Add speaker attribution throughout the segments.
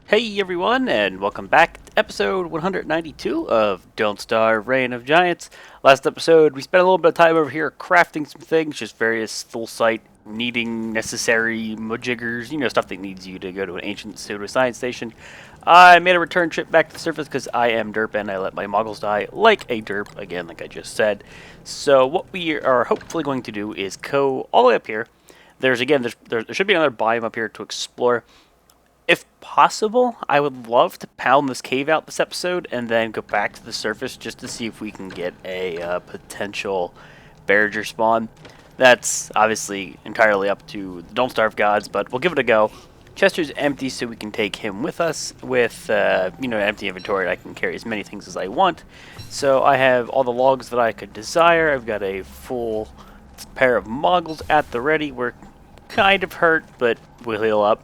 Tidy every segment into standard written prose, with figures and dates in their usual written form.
Speaker 1: Hey everyone, and welcome back to episode 192 of Don't Starve Reign of Giants. Last episode, we spent a little bit of time over here crafting some things, just various full site needing necessary majiggers, stuff that needs you to go to an ancient pseudoscience station. I made a return trip back to the surface because I am derp and I let my moggles die like a derp, again, like I just said. So what we are hopefully going to do is go all the way up here. There should be another biome up here to explore. If possible, I would love to pound this cave out this episode and then go back to the surface just to see if we can get a potential Barriger spawn. That's obviously entirely up to the Don't Starve gods, but we'll give it a go. Chester's empty, so we can take him with us. With an empty inventory, I can carry as many things as I want. So I have all the logs that I could desire. I've got a full pair of moggles at the ready. We're kind of hurt, but we'll heal up.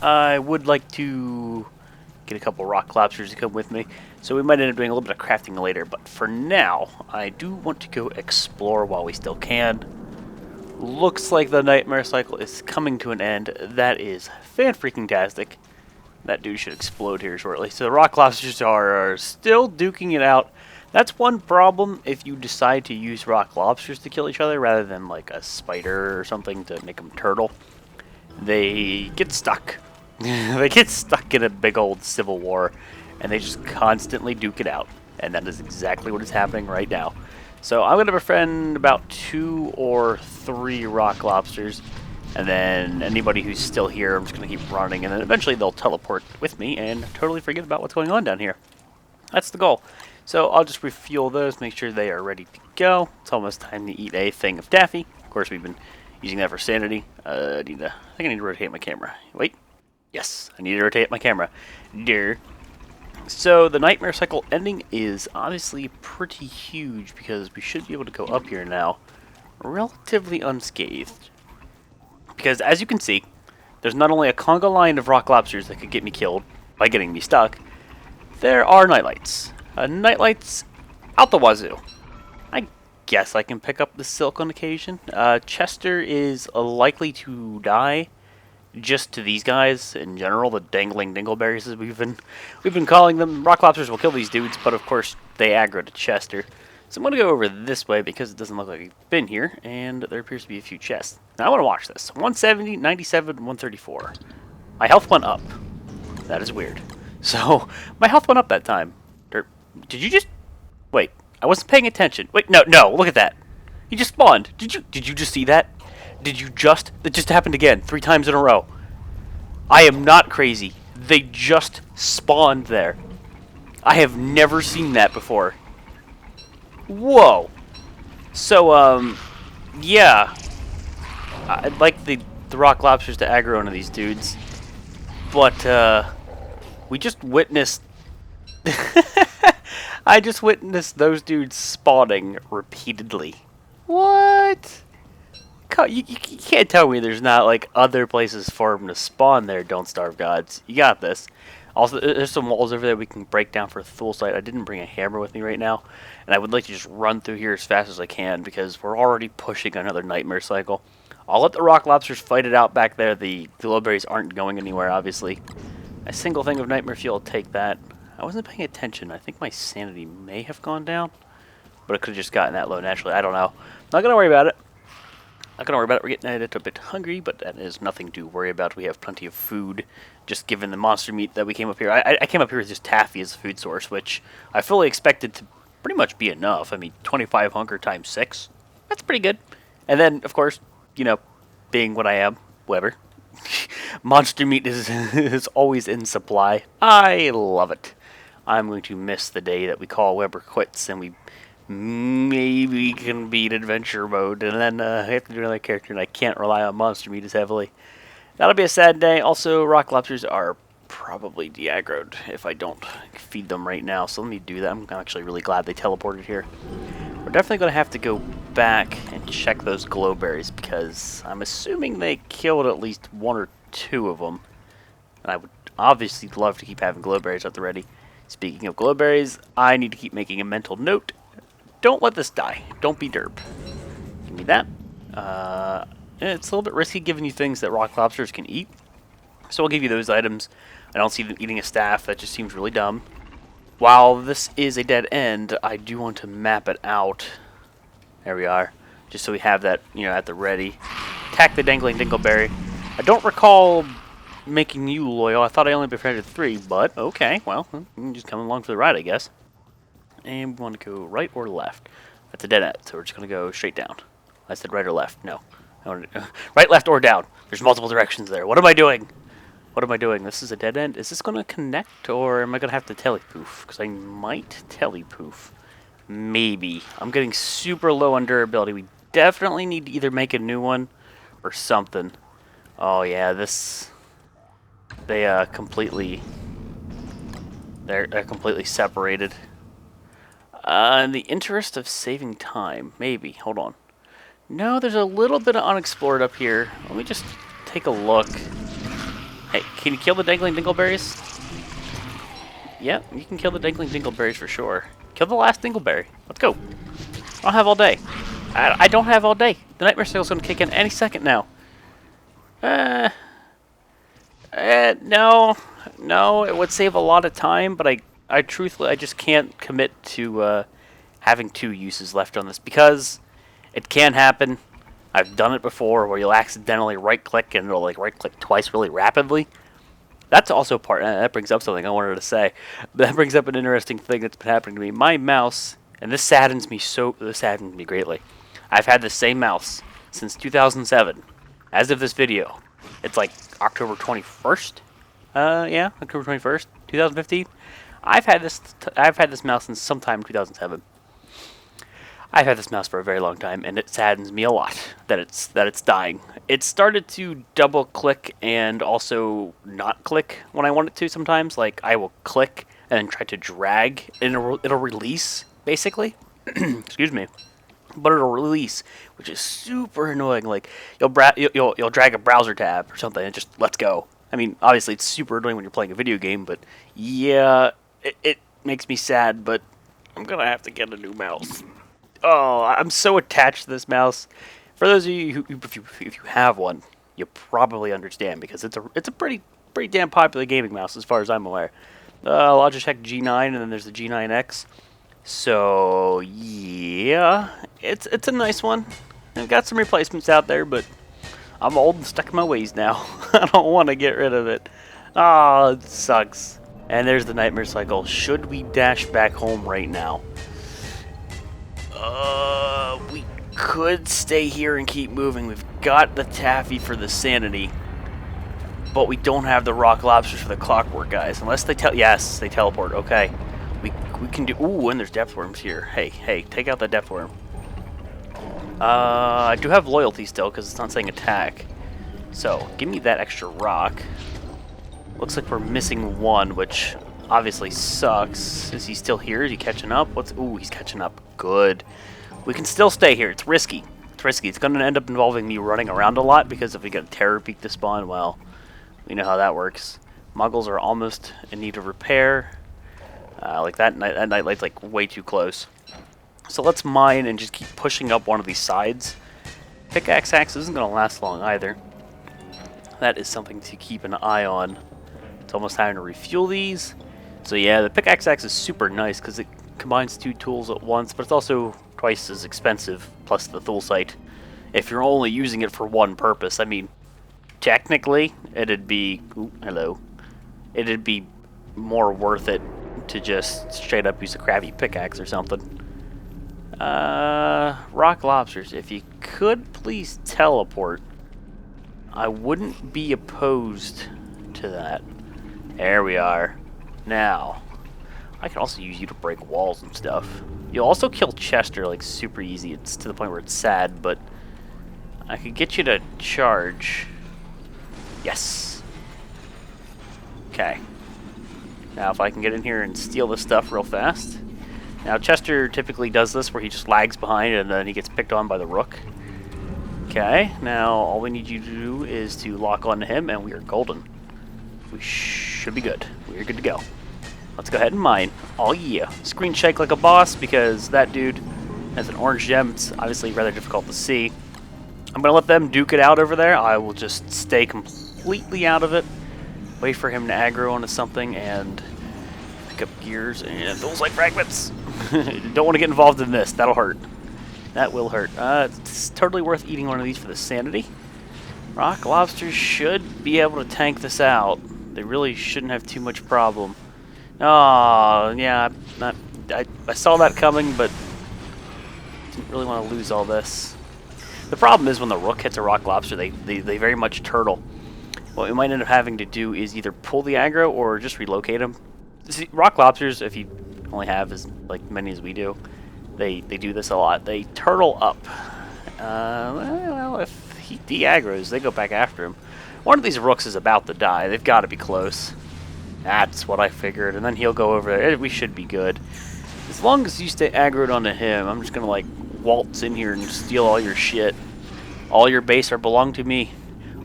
Speaker 1: I would like to get a couple rock lobsters to come with me, so we might end up doing a little bit of crafting later, but for now, I do want to go explore while we still can. Looks like the nightmare cycle is coming to an end. That is fan-freaking-tastic. That dude should explode here shortly. So the rock lobsters are still duking it out. That's one problem if you decide to use rock lobsters to kill each other rather than like a spider or something to make them turtle. They get stuck. They get stuck in a big old civil war, and they just constantly duke it out. And that is exactly what is happening right now. So I'm going to befriend about 2 or 3 rock lobsters, and then anybody who's still here, I'm just going to keep running, and then eventually they'll teleport with me and totally forget about what's going on down here. That's the goal. So I'll just refuel those, make sure they are ready to go. It's almost time to eat a thing of taffy. Of course, we've been using that for sanity. I think I need to rotate my camera. Wait. Yes, I need to rotate my camera. Dear. So the nightmare cycle ending is obviously pretty huge because we should be able to go up here now relatively unscathed. Because as you can see, there's not only a conga line of rock lobsters that could get me killed by getting me stuck, there are nightlights. Nightlights out the wazoo. I guess I can pick up the silk on occasion. Chester is likely to die just to these guys in general, the dangling dingleberries as we've been calling them. Rock lobsters will kill these dudes, but of course they aggro to Chester. So I'm going to go over this way because it doesn't look like we've been here, and there appears to be a few chests. Now I want to watch this. 170, 97, 134. My health went up. That is weird. So my health went up that time. Did you just... Wait, I wasn't paying attention. Wait, no, look at that. He just spawned. Did you just see that? That just happened again, 3 times in a row. I am not crazy. They just spawned there. I have never seen that before. Whoa. So, yeah. I'd like the rock lobsters to aggro one of these dudes. But, we just witnessed... I just witnessed those dudes spawning repeatedly. What? You can't tell me there's not, like, other places for them to spawn there, Don't Starve gods. You got this. Also, there's some walls over there we can break down for a full site. I didn't bring a hammer with me right now, and I would like to just run through here as fast as I can because we're already pushing another nightmare cycle. I'll let the rock lobsters fight it out back there. The glowberries aren't going anywhere, obviously. A single thing of nightmare fuel, take that. I wasn't paying attention. I think my sanity may have gone down, but it could have just gotten that low naturally. I don't know. Not going to worry about it. We're getting a little bit hungry, but that is nothing to worry about. We have plenty of food, just given the monster meat that we came up here. I came up here with just taffy as a food source, which I fully expected to pretty much be enough. I mean, 25 hunger times 6. That's pretty good. And then, of course, being what I am, Weber, monster meat is always in supply. I love it. I'm going to miss the day that we call Weber quits and we maybe can beat adventure mode, and then I have to do another character, and I can't rely on monster meat as heavily. That'll be a sad day. Also, rock lobsters are probably de-aggroed if I don't feed them right now, so let me do that. I'm actually really glad they teleported here. We're definitely going to have to go back and check those glowberries, because I'm assuming they killed at least 1 or 2 of them, and I would obviously love to keep having glowberries at the ready. Speaking of glowberries, I need to keep making a mental note. Don't let this die. Don't be derp. Give me that. It's a little bit risky giving you things that rock lobsters can eat. So I'll give you those items. I don't see them eating a staff. That just seems really dumb. While this is a dead end, I do want to map it out. There we are. Just so we have that, at the ready. Attack the dangling dingleberry. I don't recall making you loyal. I thought I only befriended 3, but okay. Well, I'm just coming along for the ride, I guess. And we want to go right or left. That's a dead end, so we're just going to go straight down. I said right or left. No. Right, left, or down. There's multiple directions there. What am I doing? What am I doing? This is a dead end. Is this going to connect, or am I going to have to telepoof? Because I might telepoof. Maybe. I'm getting super low on durability. We definitely need to either make a new one or something. Oh, yeah, this... They're completely separated. In the interest of saving time, maybe. Hold on. No, there's a little bit of unexplored up here. Let me just take a look. Hey, can you kill the dangling dingleberries? Yeah, you can kill the dangling dingleberries for sure. Kill the last dingleberry. Let's go. I don't have all day. I don't have all day. The nightmare cycle's going to kick in any second now. No, it would save a lot of time, but I truthfully, I just can't commit to having 2 uses left on this because it can happen. I've done it before where you'll accidentally right-click and it'll like right-click twice really rapidly. That's also part. That brings up something I wanted to say. That brings up an interesting thing that's been happening to me. My mouse, and this saddens me greatly. I've had the same mouse since 2007. As of this video, it's like October 21st. Yeah, October 21st, 2015. I've had this mouse since sometime in 2007. I've had this mouse for a very long time, and it saddens me a lot that it's dying. It started to double click and also not click when I want it to sometimes. Like, I will click and then try to drag, and it'll release, basically. Excuse me. But it'll release, which is super annoying. Like, you'll drag a browser tab or something and just lets go. I mean, obviously it's super annoying when you're playing a video game, but yeah, it makes me sad, but I'm going to have to get a new mouse. Oh, I'm so attached to this mouse. For those of you who, if you have one, you probably understand because it's a pretty damn popular gaming mouse as far as I'm aware. Logitech G9, and then there's the G9X. So yeah, it's a nice one. I've got some replacements out there, but I'm old and stuck in my ways now. I don't want to get rid of it. Oh, it sucks. And there's the nightmare cycle. Should we dash back home right now? We could stay here and keep moving. We've got the taffy for the sanity, but we don't have the rock lobsters for the clockwork guys. Unless they yes, they teleport. Okay, we can do. Ooh, and there's depth worms here. Hey, take out that depth worm. I do have loyalty still because it's not saying attack. So give me that extra rock. Looks like we're missing one, which obviously sucks. Is he still here? Is he catching up? Ooh, he's catching up. Good. We can still stay here. It's risky. It's going to end up involving me running around a lot because if we get a terror beak to spawn, well, we know how that works. Muggles are almost in need of repair. Like that nightlight's like way too close. So let's mine and just keep pushing up one of these sides. Pickaxe axe isn't going to last long either. That is something to keep an eye on. It's almost time to refuel these. So yeah, the pickaxe axe is super nice because it combines 2 tools at once, but it's also twice as expensive, plus the tool site, if you're only using it for one purpose. I mean, technically, it'd be... Ooh, hello. It'd be more worth it to just straight up use a crappy pickaxe or something. Rock lobsters. If you could please teleport, I wouldn't be opposed to that. There we are. Now, I can also use you to break walls and stuff. You'll also kill Chester, like, super easy. It's to the point where it's sad, but I could get you to charge. Yes. Okay. Now, if I can get in here and steal this stuff real fast. Now, Chester typically does this where he just lags behind and then he gets picked on by the rook. Okay, now all we need you to do is to lock onto him and we are golden. We should be good. We're good to go. Let's go ahead and mine. Oh yeah. Screen shake like a boss because that dude has an orange gem. It's obviously rather difficult to see. I'm going to let them duke it out over there. I will just stay completely out of it. wait for him to aggro onto something and pick up gears and those like fragments. Don't want to get involved in this. That'll hurt. That will hurt. It's totally worth eating one of these for the sanity. Rock lobsters should be able to tank this out. They really shouldn't have too much problem. Oh, yeah, I saw that coming, but didn't really want to lose all this. The problem is when the rook hits a rock lobster, they very much turtle. What we might end up having to do is either pull the aggro or just relocate them. See, rock lobsters, if you only have as many as we do, they do this a lot. They turtle up. Well, if he de-aggroes, they go back after him. One of these rooks is about to die. They've got to be close. That's what I figured. And then he'll go over there. We should be good. As long as you stay aggroed onto him, I'm just going to, like, waltz in here and steal all your shit. All your base are belong to me.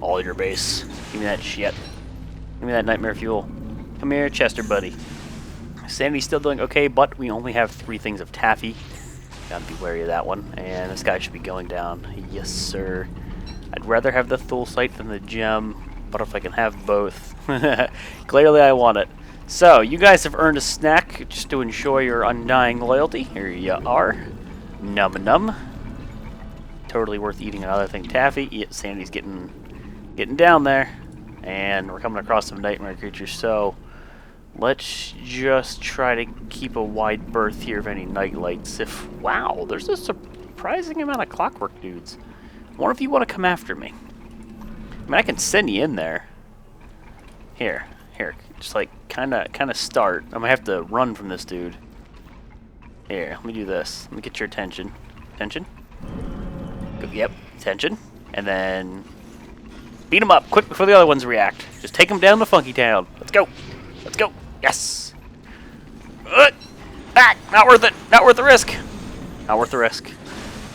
Speaker 1: All your base. Give me that shit. Give me that nightmare fuel. Come here, Chester, buddy. Sanity's still doing okay, but we only have 3 things of taffy. Gotta be wary of that one. And this guy should be going down. Yes, sir. I'd rather have the Thule sight than the gem, but if I can have both. Clearly I want it. So, you guys have earned a snack just to ensure your undying loyalty. Here you are. Num num. Totally worth eating another thing. Taffy. Yeah, Sanity's getting down there. And we're coming across some nightmare creatures, so let's just try to keep a wide berth here of any night lights. Wow, there's a surprising amount of Clockwork dudes. I wonder if you want to come after me. I mean, I can send you in there. Here, just like kind of start. I'm gonna have to run from this dude. Here, let me do this. Let me get your attention. Attention. Yep, attention. And then beat him up quick before the other ones react. Just take him down to Funky Town. Let's go. Let's go. Yes. Not worth it. Not worth the risk. Not worth the risk.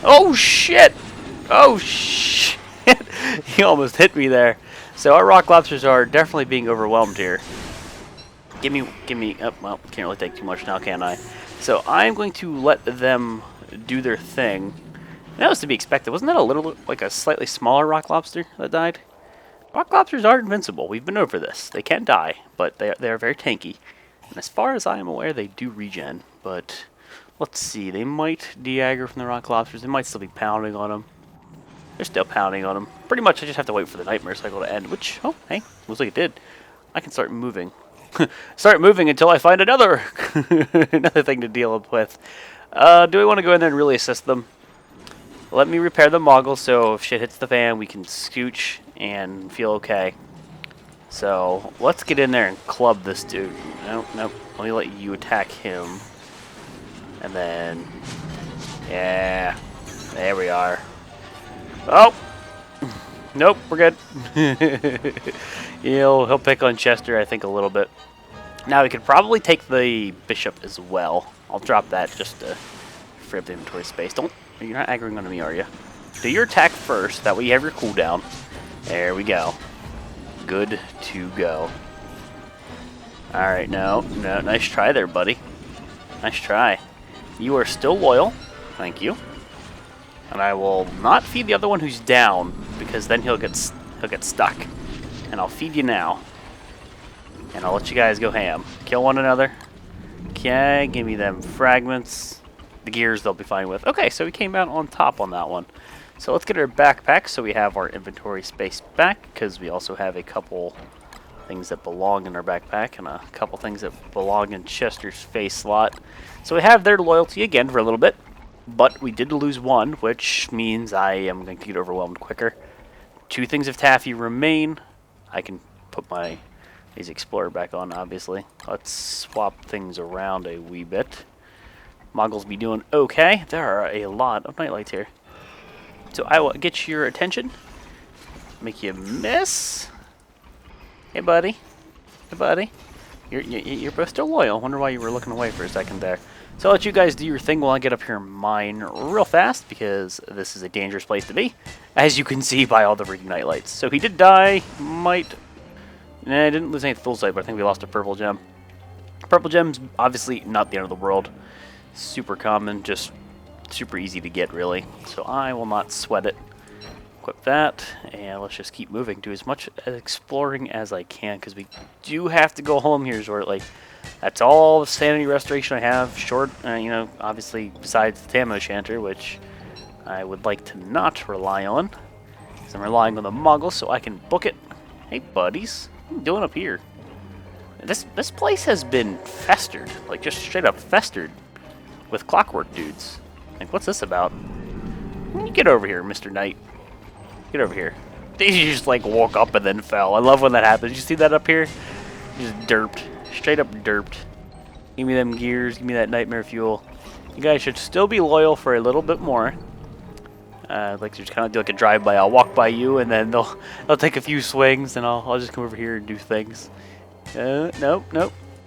Speaker 1: Oh shit. Oh shit. He almost hit me there. So our rock lobsters are definitely being overwhelmed here. Give me. Oh, well, can't really take too much now, can I? So I'm going to let them do their thing. That was to be expected. Wasn't that a little, like a slightly smaller rock lobster that died? Rock lobsters aren't invincible. We've been over this. They can die, but they are very tanky. And as far as I am aware, they do regen. But let's see. They might de-aggro from the rock lobsters. They might still be pounding on them. They're still pounding on them. Pretty much, I just have to wait for the nightmare cycle to end. Which, oh, hey, looks like it did. I can start moving. Start moving until I find another another thing to deal with. Do we want to go in there and really assist them? Let me repair the moggle so if shit hits the fan, we can scooch and feel okay. So, let's get in there and club this dude. Nope. Let me let you attack him. And then, yeah, there we are. Oh! Nope, we're good. He'll pick on Chester, I think, a little bit. Now, we could probably take the bishop as well. I'll drop that just to free up the inventory space. You're not aggroing onto me, are you? Do your attack first, that way you have your cooldown. There we go. Good to go. Alright, no, nice try there, buddy. Nice try. You are still loyal. Thank you. And I will not feed the other one who's down, because then he'll get stuck. And I'll feed you now. And I'll let you guys go ham. Kill one another. Okay, give me them fragments. The gears they'll be fine with. Okay, so we came out on top on that one. So let's get our backpack so we have our inventory space back, because we also have a couple things that belong in our backpack and a couple things that belong in Chester's face slot. So we have their loyalty again for a little bit, but we did lose one, which means I am going to get overwhelmed quicker. 2 things of taffy remain. I can put my Explorer back on, obviously. Let's swap things around a wee bit. Moggles be doing okay. There are a lot of nightlights here. So I will get your attention. Make you miss. Hey, buddy. Hey, buddy. You're both still loyal. Wonder why you were looking away for a second there. So I'll let you guys do your thing while I get up here and mine real fast, because this is a dangerous place to be, as you can see by all the freaking nightlights. So he did die. Might... Nah, I didn't lose any full sight, but I think we lost a purple gem. Purple gem's obviously not the end of the world. Super common, just super easy to get, really. So I will not sweat it. equip that, and let's just keep moving. Do as much exploring as I can, because we do have to go home here shortly. That's all the sanity restoration I have. Short, you know, obviously besides the Tam O'Shanter, which I would like to not rely on. Because I'm relying on the Muggles so I can book it. Hey, buddies. What are you doing up here? This place has been festered. Like, just straight up festered. With Clockwork dudes. Like, what's this about? You get over here, Mr. Knight. Get over here. They just, like, woke up and then fell. I love when that happens. You see that up here? Just derped. Straight up derped. Give me them gears. Give me that nightmare fuel. You guys should still be loyal for a little bit more. Like, just kind of do like a drive-by. I'll walk by you, and then they'll take a few swings, and I'll just come over here and do things. Nope.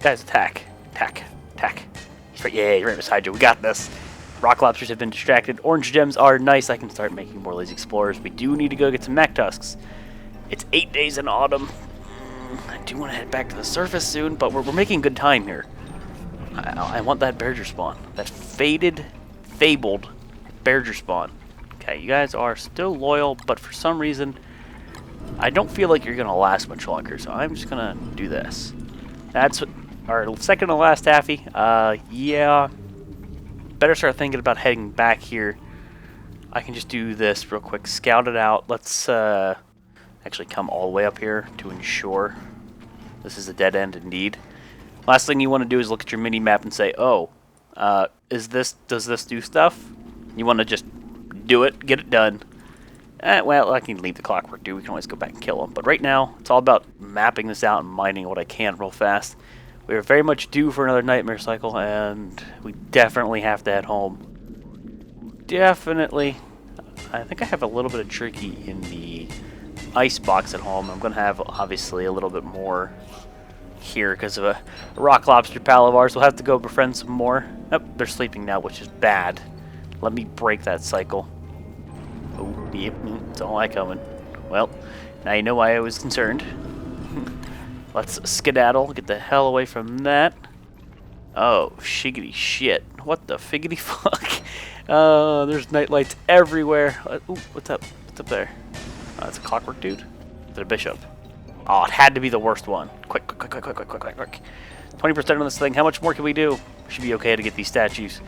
Speaker 1: Guys, attack. Attack. He's right, yeah, he's right beside you. We got this. Rock lobsters have been distracted. Orange gems are nice. I can start making more lazy explorers. We do need to go get some mech tusks. It's 8 days in autumn. I do want to head back to the surface soon, but we're making good time here. I want that Berger spawn. That fabled Berger spawn. Okay, you guys are still loyal, but for some reason, I don't feel like you're going to last much longer, so I'm just going to do this. That's our second to last taffy. Yeah. Better start thinking about heading back here. I can just do this real quick. Scout it out. Let's actually come all the way up here to ensure this is a dead end indeed. Last thing you want to do is look at your mini-map and say, oh, does this do stuff? You want to just do it, get it done. Well, I can leave the Clockwork dude. We can always go back and kill him. But right now, it's all about mapping this out and mining what I can real fast. We are very much due for another nightmare cycle, and we definitely have to head home. Definitely. I think I have a little bit of tricky in the ice box at home. I'm going to have, obviously, a little bit more here because of a rock lobster pal of ours. We'll have to go befriend some more. Nope, they're sleeping now, which is bad. Let me break that cycle. Oh, yep, it's all I coming. Well, now you know why I was concerned. Let's skedaddle, get the hell away from that. Oh, shiggity shit. What the figgity fuck? There's nightlights everywhere. Ooh, what's up? What's up there? It's a Clockwork dude? Is it a bishop? Oh, it had to be the worst one. Quick. 20% on this thing. How much more can we do? Should be okay to get these statues.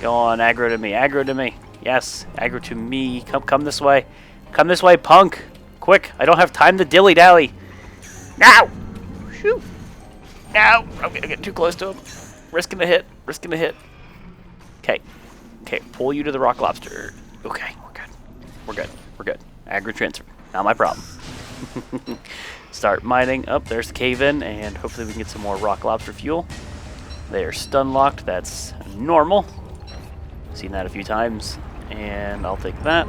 Speaker 1: Go on, aggro to me. Aggro to me. Yes, aggro to me. Come this way. Come this way, punk. Quick, I don't have time to dilly-dally. Now! Shoot! Now! I'm getting too close to him. Risking a hit. Okay. Pull you to the rock lobster. Okay, we're good. Aggro transfer. Not my problem. Start mining. Oh, there's the cave-in, and hopefully we can get some more rock lobster fuel. They are stun locked. That's normal. Seen that a few times, and I'll take that.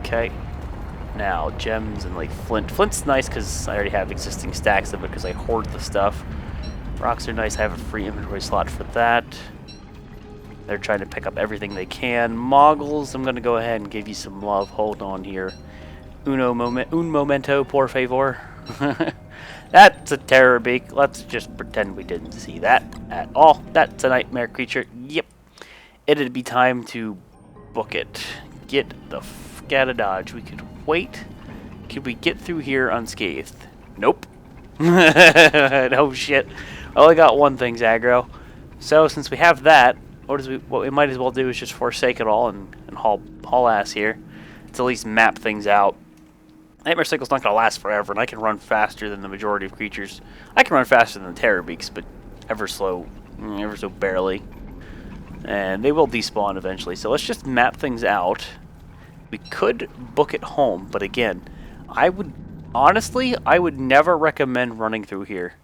Speaker 1: Okay. Now, gems and like flint. Flint's nice because I already have existing stacks of it because I hoard the stuff. Rocks are nice. I have a free inventory slot for that. They're trying to pick up everything they can. Moggles, I'm going to go ahead and give you some love. Hold on here. Un momento, por favor. That's a Terror Beak. Let's just pretend we didn't see that at all. That's a nightmare creature. Yep. It'd be time to book it. Get the f out of Dodge. We could wait. Could we get through here unscathed? Nope. No shit. Only got one thing's aggro. So since we have that, what we might as well do is just forsake it all and haul ass here. To at least map things out. Nightmare Cycle's not going to last forever, and I can run faster than the majority of creatures. I can run faster than the Terror Beaks, but ever so barely. And they will despawn eventually, so let's just map things out. We could book it home, but again, I would never recommend running through here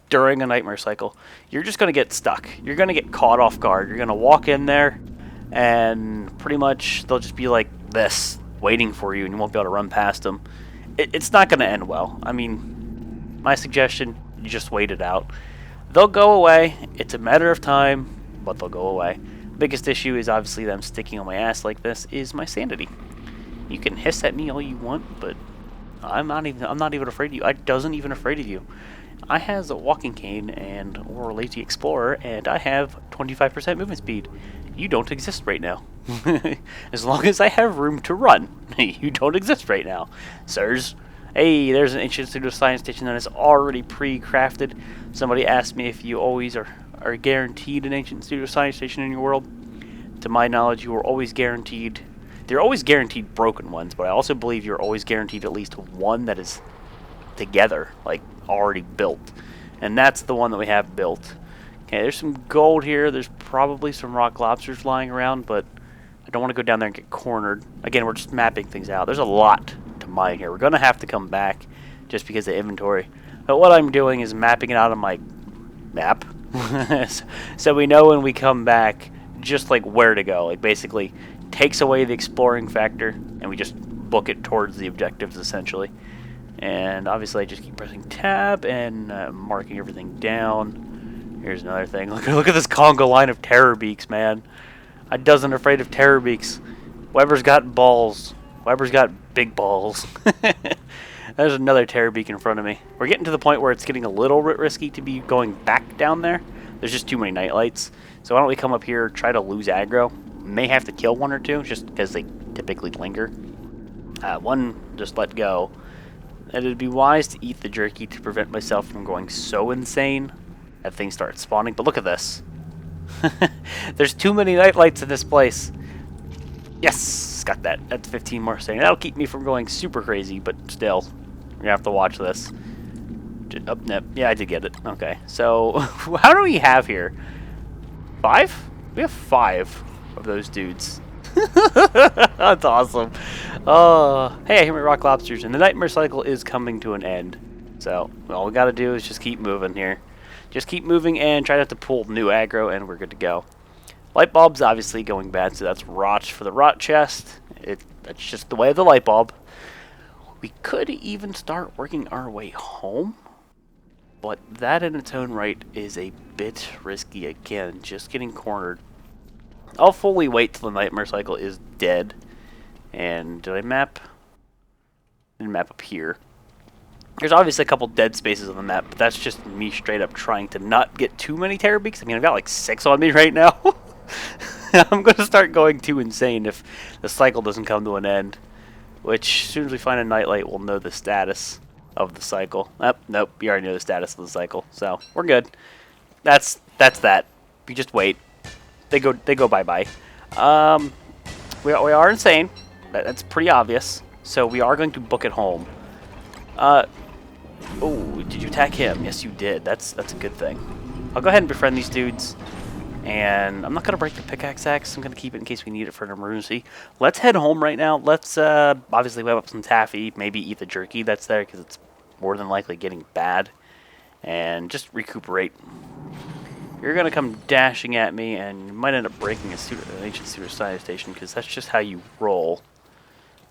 Speaker 1: during a Nightmare Cycle. You're just going to get stuck. You're going to get caught off guard. You're going to walk in there, and pretty much they'll just be like this, waiting for you, and you won't be able to run past them. It's not going to end well. I mean, my suggestion, you just wait it out. They'll go away. It's a matter of time, but they'll go away. Biggest issue is obviously them sticking on my ass like this is my sanity. You can hiss at me all you want, but I'm not even afraid of you. I doesn't even afraid of you. I has a walking cane and or lazy explorer, and I have 25% movement speed. You don't exist right now. As long as I have room to run, you don't exist right now, sirs. Hey, there's an ancient pseudoscience station that is already pre-crafted. Somebody asked me if you always are guaranteed an ancient pseudoscience station in your world. To my knowledge, you are always guaranteed. They're always guaranteed broken ones, but I also believe you're always guaranteed at least one that is together, like already built. And that's the one that we have built. Okay, there's some gold here. There's probably some rock lobsters lying around, but I don't want to go down there and get cornered. Again, we're just mapping things out. There's a lot to mine here. We're going to have to come back just because of inventory. But what I'm doing is mapping it out on my map. So we know when we come back just like where to go. Like basically takes away the exploring factor and we just book it towards the objectives essentially. And obviously I just keep pressing tab and marking everything down. Here's another thing. Look at this conga line of Terror Beaks, man. I doesn't afraid of Terror Beaks. Weber's got balls. Weber's got big balls. There's another Terror Beak in front of me. We're getting to the point where it's getting a little bit risky to be going back down there. There's just too many night lights. So why don't we come up here, try to lose aggro. May have to kill one or two just because they typically linger. One just let go. And it'd be wise to eat the jerky to prevent myself from going so insane that things start spawning. But look at this. There's too many night lights in this place. Yes, got that. That's 15 more staying. That'll keep me from going super crazy, but still, you're gonna have to watch this. Yeah, I did get it. Okay, so how do we have here? 5? We have 5 of those dudes. That's awesome. Hey, I hear my rock lobsters, and the nightmare cycle is coming to an end. So all we gotta do is just keep moving here. Just keep moving and try not to pull new aggro, and we're good to go. Light bulb's obviously going bad, so that's rot for the rot chest. That's just the way of the light bulb. We could even start working our way home, but that in its own right is a bit risky. Again, just getting cornered. I'll fully wait till the nightmare cycle is dead. And did I map? I didn't map up here. There's obviously a couple dead spaces on the map, but that's just me straight up trying to not get too many Terror Beaks. I mean, I've got like 6 on me right now. I'm going to start going too insane if the cycle doesn't come to an end. Which, as soon as we find a nightlight, we'll know the status of the cycle. Nope, you already know the status of the cycle, so we're good. That's that. You just wait. They go bye-bye. We are insane. That's pretty obvious. So we are going to book it home. Oh, did you attack him? Yes, you did. That's a good thing. I'll go ahead and befriend these dudes. And I'm not going to break the pickaxe axe. I'm going to keep it in case we need it for an emergency. Let's head home right now. Let's obviously whip up some taffy. Maybe eat the jerky that's there because it's more than likely getting bad. And just recuperate. You're going to come dashing at me, and you might end up breaking an ancient pseudoscience station because that's just how you roll.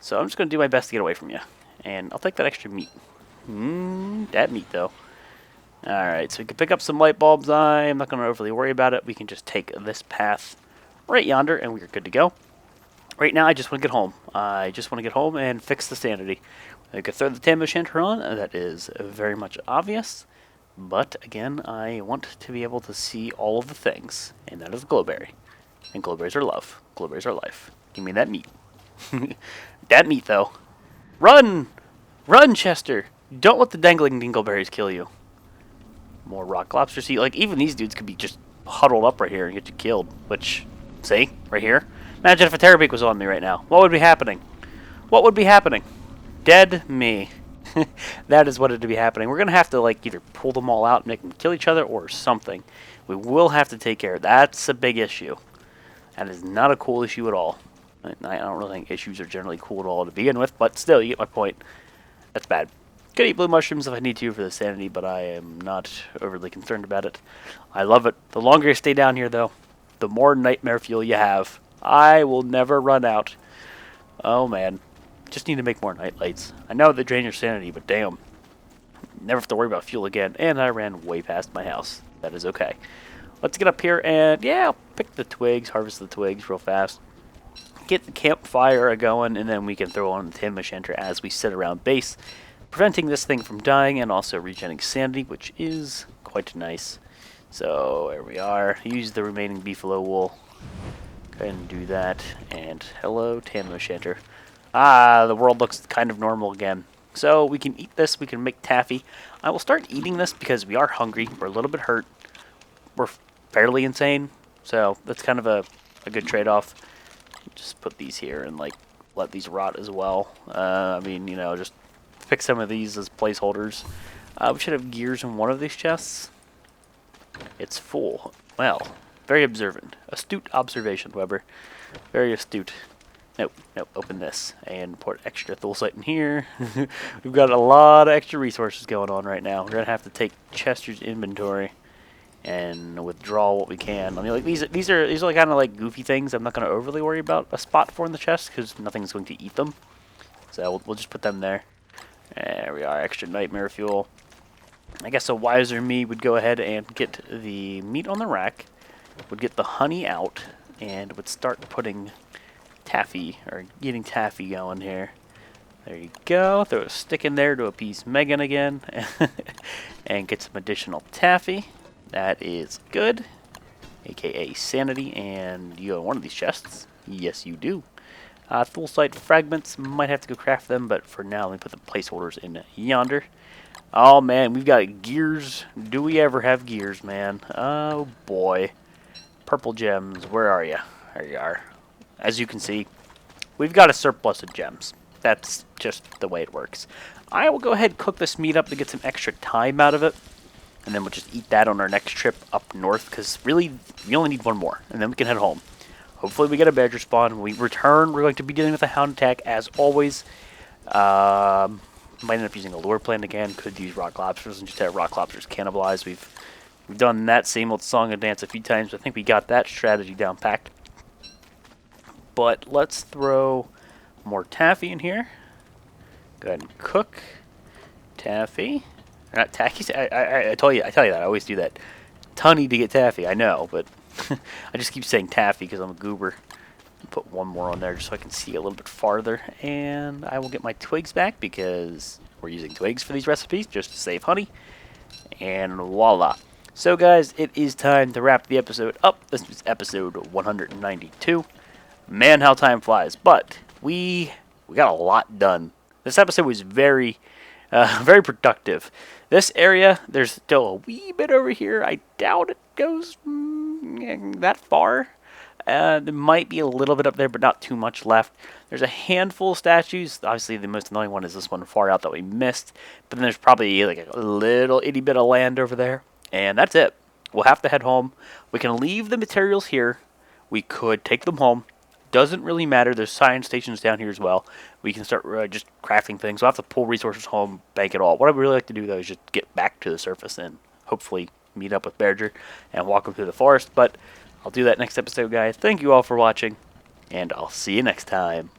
Speaker 1: So I'm just going to do my best to get away from you. And I'll take that extra meat. That meat, though. Alright, so we can pick up some light bulbs. I'm not going to overly worry about it. We can just take this path right yonder, and we're good to go. Right now, I just want to get home. I just want to get home and fix the sanity. I could throw the Taming Shanter on. That is very much obvious. But, again, I want to be able to see all of the things. And that is a glowberry. And glowberries are love. Glowberries are life. Give me that meat. That meat, though. Run! Run, Chester! Don't let the dangling dingleberries kill you. More rock lobsters. See, like, even these dudes could be just huddled up right here and get you killed. Which, see? Right here? Imagine if a Terror Beak was on me right now. What would be happening? What would be happening? Dead me. That is what would be happening. We're going to have to, like, either pull them all out and make them kill each other or something. We will have to take care of that. That's a big issue. That is not a cool issue at all. I don't really think issues are generally cool at all to begin with, but still, you get my point. That's bad. Could eat blue mushrooms if I need to for the sanity, but I am not overly concerned about it. I love it. The longer you stay down here, though, the more nightmare fuel you have. I will never run out. Oh, man. Just need to make more night lights. I know they drain your sanity, but damn. Never have to worry about fuel again. And I ran way past my house. That is okay. Let's get up here and, yeah, I'll pick the twigs, harvest the twigs real fast. get the campfire going, and then we can throw on the Taming Enchanter as we sit around base, preventing this thing from dying and also regenerating sanity, which is quite nice. So there we are. Use the remaining beefalo wool. Go ahead and do that. And hello, Taming Enchanter. Ah, the world looks kind of normal again. So we can eat this. We can make taffy. I will start eating this because we are hungry. We're a little bit hurt. We're fairly insane. So that's kind of a good trade-off. Just put these here and like let these rot as well. I mean, you know, just pick some of these as placeholders. We should have gears in one of these chests. It's full. Well, very observant. Astute observation, Weber. Very astute. Nope, nope, open this. And put extra thulsite in here. We've got a lot of extra resources going on right now. We're going to have to take Chester's inventory and withdraw what we can. I mean, like these are kind of like goofy things I'm not going to overly worry about a spot for in the chest because nothing's going to eat them. So we'll just put them there. There we are, extra nightmare fuel. I guess a wiser me would go ahead and get the meat on the rack, would get the honey out, and would start putting taffy, or getting taffy going here. There you go. Throw a stick in there to appease Megan again, and get some additional taffy. That is good, aka sanity, and you have one of these chests. Yes, you do. Thulsite fragments, might have to go craft them, but for now, let me put the placeholders in yonder. Oh man, we've got gears. Do we ever have gears, man? Oh boy. Purple gems, where are you? There you are. As you can see, we've got a surplus of gems. That's just the way it works. I will go ahead and cook this meat up to get some extra time out of it. And then we'll just eat that on our next trip up north, because really, we only need one more, and then we can head home. Hopefully we get a badger spawn. When we return, we're going to be dealing with a hound attack, as always. Might end up using a lure plant again. Could use rock lobsters and just have rock lobsters cannibalized. We've done that same old song and dance a few times. I think we got that strategy down packed. But let's throw more taffy in here. Go ahead and cook taffy. Not taffy. I tell you that. I always do that. Tunny to get taffy. I know, but I just keep saying taffy because I'm a goober. Put one more on there just so I can see a little bit farther, and I will get my twigs back because we're using twigs for these recipes just to save honey, and voila. So guys, it is time to wrap the episode up. This was episode 192. Man, how time flies, but we got a lot done. This episode was very very productive. This area, there's still a wee bit over here. I doubt it goes that far. There might be a little bit up there, but not too much left. There's a handful of statues. Obviously, the most annoying one is this one far out that we missed. But then there's probably like a little itty bit of land over there. And that's it. We'll have to head home. We can leave the materials here. We could take them home. Doesn't really matter. There's science stations down here as well. We can start just crafting things. We'll have to pull resources home, bank it all. What I would really like to do, though, is just get back to the surface and hopefully meet up with Berger and walk him through the forest. But I'll do that next episode, guys. Thank you all for watching, and I'll see you next time.